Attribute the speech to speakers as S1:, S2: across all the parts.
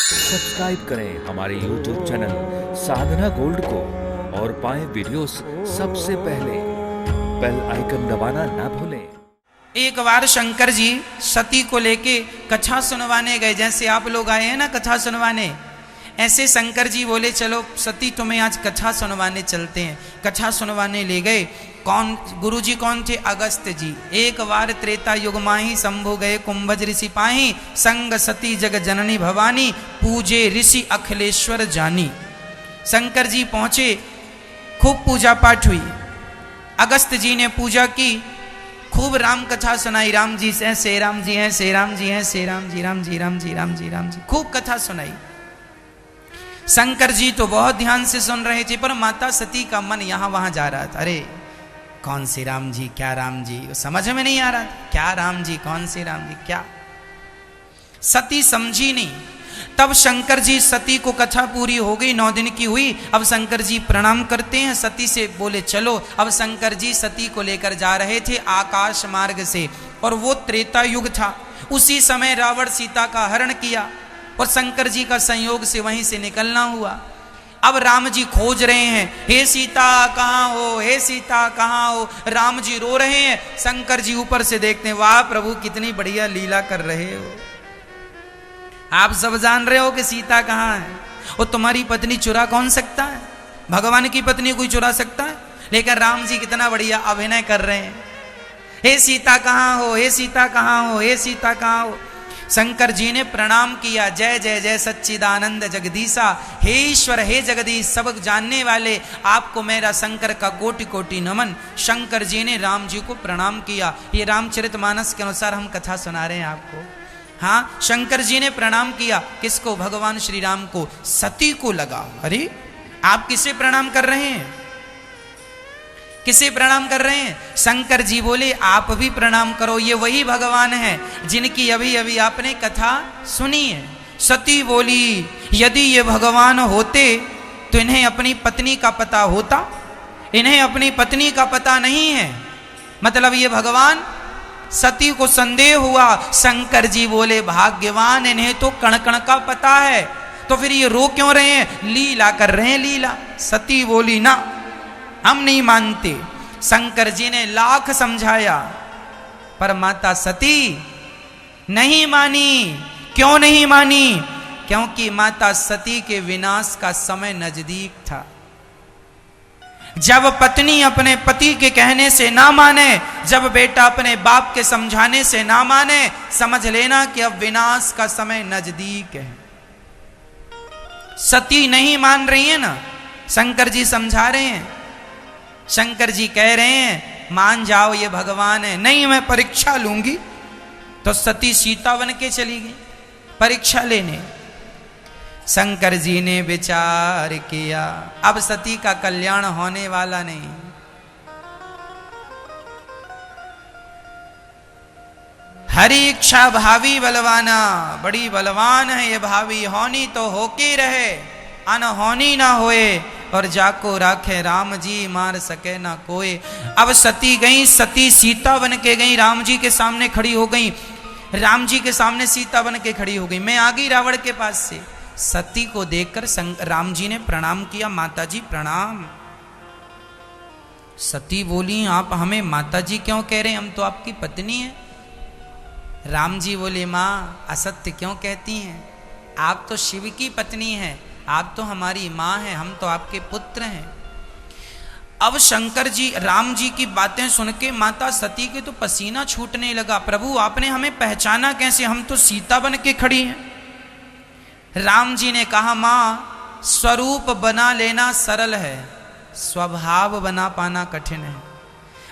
S1: Subscribe करें हमारे YouTube channel साधना gold को और पाएं वीडियोस सबसे पहले। बेल आइकन दबाना ना भूलें।
S2: एक बार शंकर जी सती को लेके कथा सुनवाने गए। जैसे आप लोग आए हैं ना कथा सुनवाने, ऐसे शंकर जी बोले चलो सती तुम्हें आज कथा सुनवाने चलते हैं। कथा सुनवाने ले गए। कौन गुरु जी कौन थे? अगस्त्य जी। एक बार त्रेता युग माही शंभु गए कुंभज ऋषि पाही, संग सती जग जननी भवानी, पूजे ऋषि अखिलेश्वर जानी। शंकर जी पहुंचे, खूब पूजा पाठ हुई। अगस्त्य जी ने पूजा की, खूब राम कथा सुनाई। राम जी से राम जी हैं, से राम जी हैं, से राम जी, राम जी, राम जी, राम जी, राम जी, खूब कथा सुनाई। शंकर जी तो बहुत ध्यान से सुन रहे थे, पर माता सती का मन यहां वहां जा रहा था। अरे कौन से राम जी, क्या राम जी, समझ में नहीं आ रहा था। क्या राम जी, कौन से राम जी, क्या? सती समझी नहीं। तब शंकर जी, सती को कथा पूरी हो गई, 9 दिन की हुई। अब शंकर जी प्रणाम करते हैं, सती से बोले चलो। अब शंकर जी सती को लेकर जा रहे थे आकाश मार्ग से, और वो त्रेता युग था। उसी समय रावण सीता का हरण किया और शंकर जी का संयोग से वहीं से निकलना हुआ। अब राम जी खोज रहे हैं, हे सीता कहाँ हो, हे सीता कहाँ हो। राम जी रो रहे हैं। शंकर जी ऊपर से देखते हैं, वाह प्रभु कितनी बढ़िया लीला कर रहे हो। आप सब जान रहे हो कि सीता कहाँ है, और तुम्हारी पत्नी चुरा कौन सकता है? भगवान की पत्नी कोई चुरा सकता है? लेकिन राम जी कितना बढ़िया अभिनय कर रहे हैं। हे सीता कहाँ हो, हे सीता कहाँ हो, हे सीता कहाँ हो। शंकर जी ने प्रणाम किया, जय जय जय सच्चिदानंद जगदीशा। हे ईश्वर, हे जगदीश, सब जानने वाले, आपको मेरा शंकर का कोटि कोटि नमन। शंकर जी ने राम जी को प्रणाम किया। ये रामचरितमानस के अनुसार हम कथा सुना रहे हैं आपको। हाँ, शंकर जी ने प्रणाम किया। किसको? भगवान श्री राम को। सती को लगा, अरे आप किसे प्रणाम कर रहे हैं, किसे प्रणाम कर रहे हैं? शंकर जी बोले आप भी प्रणाम करो, ये वही भगवान है जिनकी अभी अभी आपने कथा सुनी है। सती बोली यदि ये भगवान होते तो इन्हें अपनी पत्नी का पता होता। इन्हें अपनी पत्नी का पता नहीं है, मतलब ये भगवान। सती को संदेह हुआ। शंकर जी बोले भाग्यवान, इन्हें तो कण कण का पता है, तो फिर ये रो क्यों रहे हैं? लीला कर रहे हैं, लीला। सती बोली ना, हम नहीं मानते। शंकर जी ने लाख समझाया, पर माता सती नहीं मानी। क्यों नहीं मानी? क्योंकि माता सती के विनाश का समय नजदीक था। जब पत्नी अपने पति के कहने से ना माने, जब बेटा अपने बाप के समझाने से ना माने, समझ लेना कि अब विनाश का समय नजदीक है। सती नहीं मान रही है ना, शंकर जी समझा रहे हैं। शंकर जी कह रहे हैं मान जाओ ये भगवान है। नहीं, मैं परीक्षा लूंगी। तो सती सीता बन के चली गई परीक्षा लेने। शंकर जी ने विचार किया अब सती का कल्याण होने वाला नहीं। हरि इच्छा भावी बलवाना, बड़ी बलवान है ये भावी। होनी तो होके रहे, अनहोनी ना होए, और जाको राखे राम जी, मार सके ना कोई। अब सती गई, सती सीता बन के गई, राम जी के सामने खड़ी हो गई। राम जी के सामने सीता बन के खड़ी हो गई। मैं आ गई रावण के पास से। सती को देखकर राम जी ने प्रणाम किया, माता जी प्रणाम। सती बोली आप हमें माता जी क्यों कह रहे हैं, हम तो आपकी पत्नी हैं। राम जी बोले माँ असत्य क्यों कहती हैं, आप तो शिव की पत्नी हैं, आप तो हमारी माँ हैं, हम तो आपके पुत्र हैं। अब शंकर जी, राम जी की बातें सुन के माता सती के तो पसीना छूटने लगा। प्रभु आपने हमें पहचाना कैसे, हम तो सीता बन के खड़ी हैं। राम जी ने कहा माँ स्वरूप बना लेना सरल है, स्वभाव बना पाना कठिन है।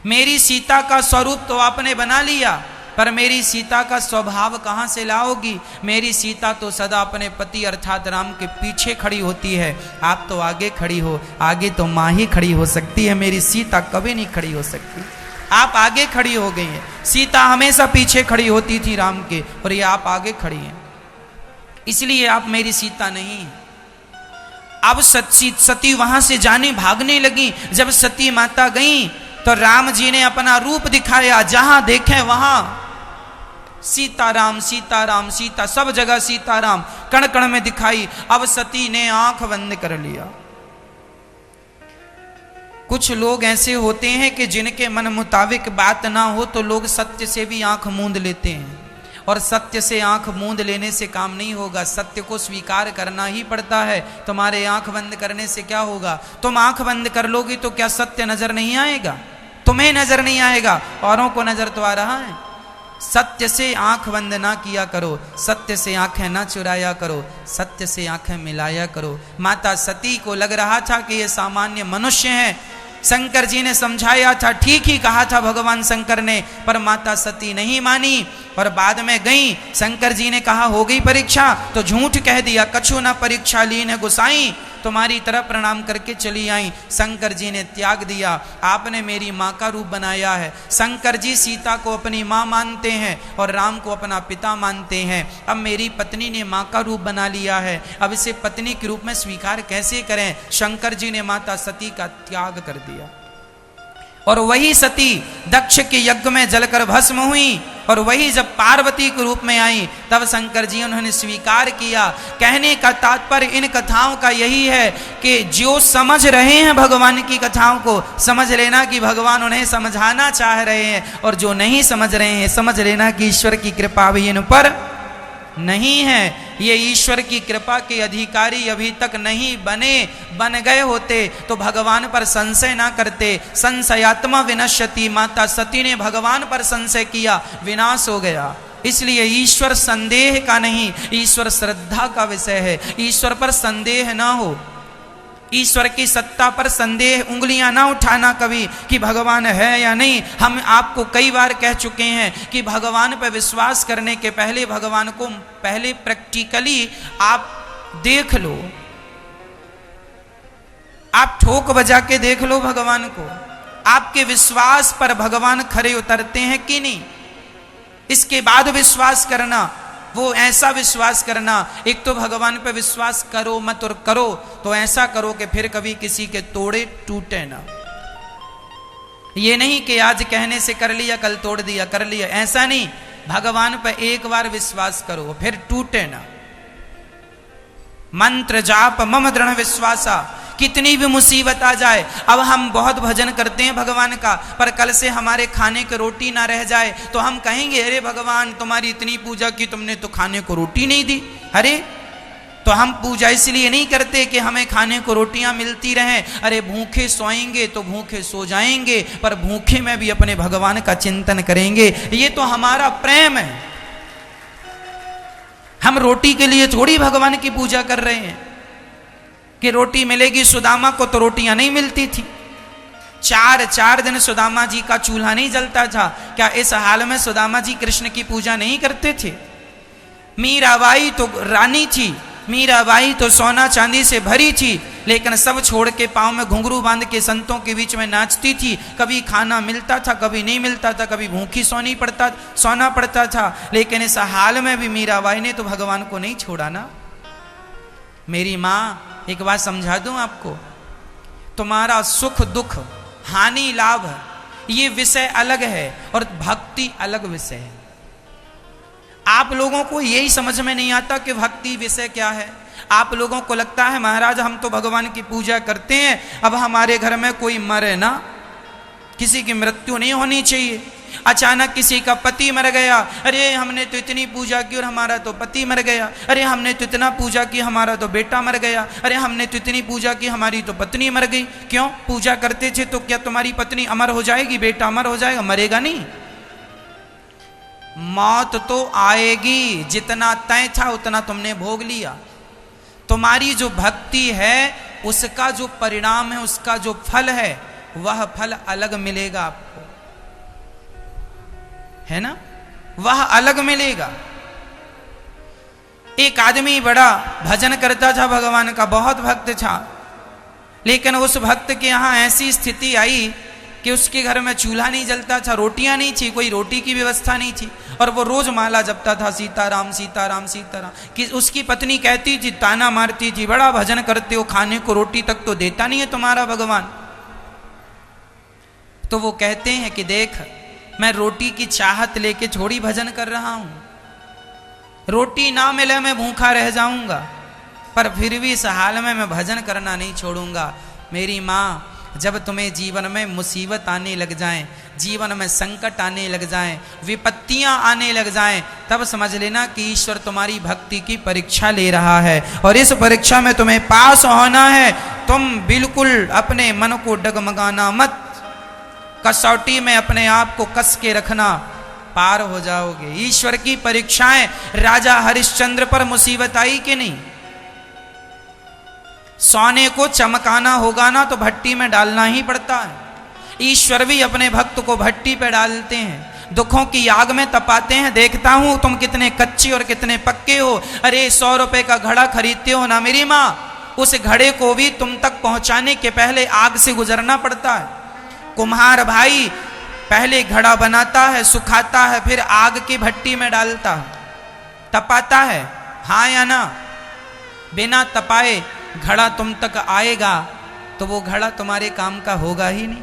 S2: मेरी सीता का स्वरूप तो आपने बना लिया, पर मेरी सीता का स्वभाव कहाँ से लाओगी? मेरी सीता तो सदा अपने पति अर्थात राम के पीछे खड़ी होती है, आप तो आगे खड़ी हो। आगे तो माँ ही खड़ी हो सकती है, मेरी सीता कभी नहीं खड़ी हो सकती। आप आगे खड़ी हो गई हैं। सीता हमेशा पीछे खड़ी होती थी राम के, और ये आप आगे खड़ी हैं, इसलिए आप मेरी सीता नहीं हैं। अब सती वहां से जाने भागने लगी। जब सती माता गई तो राम जी ने अपना रूप दिखाया, जहां देखे वहां सीताराम सीताराम सीता, सब जगह सीताराम कण कण में दिखाई। अब सती ने आंख बंद कर लिया। कुछ लोग ऐसे होते हैं कि जिनके मन मुताबिक बात ना हो तो लोग सत्य से भी आंख मूंद लेते हैं, और सत्य से आंख मूंद लेने से काम नहीं होगा, सत्य को स्वीकार करना ही पड़ता है। तुम्हारे आंख बंद करने से क्या होगा? तुम आंख बंद कर लोगी तो क्या सत्य नजर नहीं आएगा? तुम्हें नजर नहीं आएगा, औरों को नजर तो आ रहा है। सत्य से आंख बंद ना किया करो, सत्य से आंखें ना चुराया करो, सत्य से आंखें मिलाया करो। माता सती को लग रहा था कि ये सामान्य मनुष्य हैं। शंकर जी ने समझाया था, ठीक ही कहा था भगवान शंकर ने, पर माता सती नहीं मानी और बाद में गई। शंकर जी ने कहा हो गई परीक्षा, तो झूठ कह दिया, कछु ना परीक्षा ली ने गुसाई, तुम्हारी तरफ प्रणाम करके चली आई। शंकर जी ने त्याग दिया, आपने मेरी माँ का रूप बनाया है। शंकर जी सीता को अपनी माँ मानते हैं और राम को अपना पिता मानते हैं। अब मेरी पत्नी ने माँ का रूप बना लिया है, अब इसे पत्नी के रूप में स्वीकार कैसे करें? शंकर जी ने माता सती का त्याग कर दिया, और वही सती दक्ष के यज्ञ में जलकर भस्म हुई, और वही जब पार्वती के रूप में आई तब शंकर जी उन्होंने स्वीकार किया। कहने का तात्पर्य इन कथाओं का यही है कि जो समझ रहे हैं भगवान की कथाओं को, समझ लेना कि भगवान उन्हें समझाना चाह रहे हैं, और जो नहीं समझ रहे हैं समझ लेना कि ईश्वर की कृपा भी इन पर नहीं है। ये ईश्वर की कृपा के अधिकारी अभी तक नहीं बने, बन गए होते तो भगवान पर संशय ना करते। संशयात्मा विनश्यति, माता सती ने भगवान पर संशय किया, विनाश हो गया। इसलिए ईश्वर संदेह का नहीं, ईश्वर श्रद्धा का विषय है। ईश्वर पर संदेह ना हो, ईश्वर की सत्ता पर संदेह, उंगलियां ना उठाना कभी कि भगवान है या नहीं। हम आपको कई बार कह चुके हैं कि भगवान पर विश्वास करने के पहले भगवान को पहले प्रैक्टिकली आप देख लो, आप ठोक बजा के देख लो भगवान को, आपके विश्वास पर भगवान खरे उतरते हैं कि नहीं, इसके बाद विश्वास करना। वो ऐसा विश्वास करना, एक तो भगवान पे विश्वास करो मत, और करो तो ऐसा करो कि फिर कभी किसी के तोड़े टूटे ना। ये नहीं कि आज कहने से कर लिया कल तोड़ दिया, कर लिया, ऐसा नहीं। भगवान पे एक बार विश्वास करो फिर टूटे ना। मंत्र जाप मम दृढ़ विश्वासा, कितनी भी मुसीबत आ जाए। अब हम बहुत भजन करते हैं भगवान का, पर कल से हमारे खाने को रोटी ना रह जाए तो हम कहेंगे अरे भगवान तुम्हारी इतनी पूजा की, तुमने तो खाने को रोटी नहीं दी। अरे तो हम पूजा इसलिए नहीं करते कि हमें खाने को रोटियां मिलती रहें। अरे भूखे सोएंगे तो भूखे सो जाएंगे, पर भूखे में भी अपने भगवान का चिंतन करेंगे। ये तो हमारा प्रेम है। हम रोटी के लिए थोड़ी भगवान की पूजा कर रहे हैं कि रोटी मिलेगी। सुदामा को तो रोटियां नहीं मिलती थी, 4 दिन सुदामा जी का चूल्हा नहीं जलता था। क्या इस हाल में सुदामा जी कृष्ण की पूजा नहीं करते थे? मीराबाई तो रानी थी, मीराबाई तो सोना चांदी से भरी थी, लेकिन सब छोड़ के पांव में घुंघरू बांध के संतों के बीच में नाचती थी। कभी खाना मिलता था, कभी नहीं मिलता था, कभी भूखी सोना पड़ता था, लेकिन इस हाल में भी मीराबाई ने तो भगवान को नहीं छोड़ा ना। मेरी माँ, एक बात समझा दूं आपको, तुम्हारा सुख दुख हानि लाभ ये विषय अलग है और भक्ति अलग विषय है। आप लोगों को यही समझ में नहीं आता कि भक्ति विषय क्या है। आप लोगों को लगता है महाराज हम तो भगवान की पूजा करते हैं, अब हमारे घर में कोई मरे ना, किसी की मृत्यु नहीं होनी चाहिए। अचानक किसी का पति मर गया, अरे हमने तो इतनी पूजा की और हमारा तो पति मर गया। अरे हमने तो इतना पूजा की, हमारा तो बेटा मर गया। अरे हमने तो इतनी पूजा की, हमारी तो पत्नी मर गई। क्यों? पूजा करते थे तो क्या तुम्हारी पत्नी अमर हो जाएगी, बेटा अमर हो जाएगा? मरेगा नहीं। मौत तो आएगी, जितना तय था उतना तुमने भोग लिया। तुम्हारी जो भक्ति है उसका जो परिणाम है, उसका जो फल है, वह फल अलग मिलेगा आपको, है ना, वह अलग मिलेगा। एक आदमी बड़ा भजन करता था भगवान का, बहुत भक्त था, लेकिन उस भक्त के यहां ऐसी स्थिति आई कि उसके घर में चूल्हा नहीं जलता था, रोटियां नहीं थी, कोई रोटी की व्यवस्था नहीं थी, और वो रोज माला जपता था सीताराम सीताराम सीताराम। कि उसकी पत्नी कहती थी, ताना मारती थी, बड़ा भजन करते हो, खाने को रोटी तक तो देता नहीं है तुम्हारा भगवान। तो वो कहते हैं कि देख, मैं रोटी की चाहत लेके थोड़ी भजन कर रहा हूं। रोटी ना मिले मैं भूखा रह जाऊंगा, पर फिर भी इस हाल में मैं भजन करना नहीं छोड़ूंगा। मेरी माँ, जब तुम्हें जीवन में मुसीबत आने लग जाएं, जीवन में संकट आने लग जाएं, विपत्तियां आने लग जाएं, तब समझ लेना कि ईश्वर तुम्हारी भक्ति की परीक्षा ले रहा है और इस परीक्षा में तुम्हें पास होना है। तुम बिल्कुल अपने मन को डगमगाना मत, कसौटी में अपने आप को कस के रखना, पार हो जाओगे। ईश्वर की परीक्षाएं, राजा हरिश्चंद्र पर मुसीबत आई कि नहीं? सोने को चमकाना होगा ना तो भट्टी में डालना ही पड़ता है। ईश्वर भी अपने भक्त को भट्टी पे डालते हैं, दुखों की आग में तपाते हैं। देखता हूं तुम कितने कच्चे और कितने पक्के हो। अरे 100 रुपए का घड़ा खरीदते हो ना मेरी माँ, उस घड़े को भी तुम तक पहुंचाने के पहले आग से गुजरना पड़ता है। कुम्हार भाई पहले घड़ा बनाता है, सुखाता है, फिर आग की भट्टी में डालता है, तपाता है, हाँ या ना? बिना तपाए घड़ा तुम तक आएगा तो वो घड़ा तुम्हारे काम का होगा ही नहीं।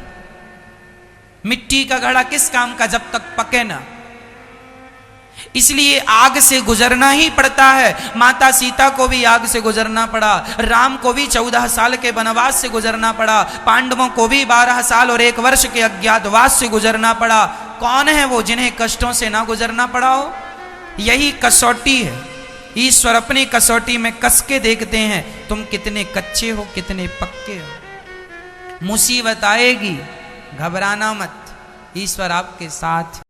S2: मिट्टी का घड़ा किस काम का जब तक पके ना। इसलिए आग से गुजरना ही पड़ता है। माता सीता को भी आग से गुजरना पड़ा, राम को भी 14 साल के वनवास से गुजरना पड़ा, पांडवों को भी 12 साल और 1 वर्ष के अज्ञातवास से गुजरना पड़ा। कौन है वो जिन्हें कष्टों से ना गुजरना पड़ा हो? यही कसौटी है। ईश्वर अपनी कसौटी में कस के देखते हैं तुम कितने कच्चे हो, कितने पक्के हो। मुसीबत आएगी, घबराना मत, ईश्वर आपके साथ।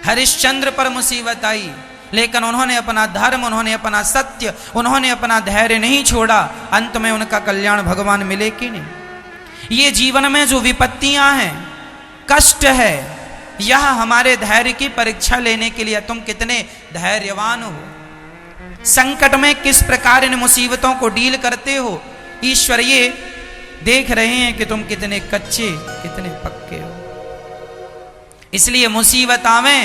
S2: हरिश्चंद्र पर मुसीबत आई, लेकिन उन्होंने अपना धर्म, उन्होंने अपना सत्य, उन्होंने अपना धैर्य नहीं छोड़ा। अंत में उनका कल्याण भगवान मिले कि नहीं? ये जीवन में जो विपत्तियां हैं, कष्ट है, यह हमारे धैर्य की परीक्षा लेने के लिए तुम कितने धैर्यवान हो। संकट में किस प्रकार इन मुसीबतों को डील करते हो, ईश्वर ये देख रहे हैं कि तुम कितने कच्चे, कितने पक्के हो। इसलिए मुसीबत आवे,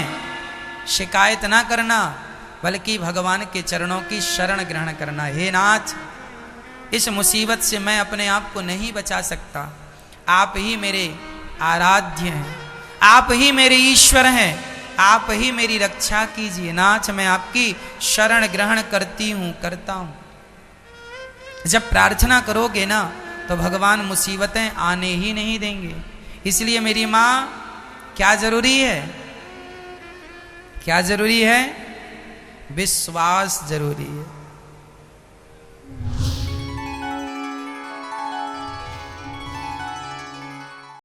S2: शिकायत ना करना, बल्कि भगवान के चरणों की शरण ग्रहण करना। हे नाथ, इस मुसीबत से मैं अपने आप को नहीं बचा सकता, आप ही मेरे आराध्य हैं, आप ही मेरे ईश्वर हैं, आप ही मेरी रक्षा कीजिए। नाथ, मैं आपकी शरण ग्रहण करती हूं, करता हूं। जब प्रार्थना करोगे ना तो भगवान मुसीबतें आने ही नहीं देंगे। इसलिए मेरी माँ, क्या जरूरी है? क्या जरूरी है? विश्वास जरूरी है।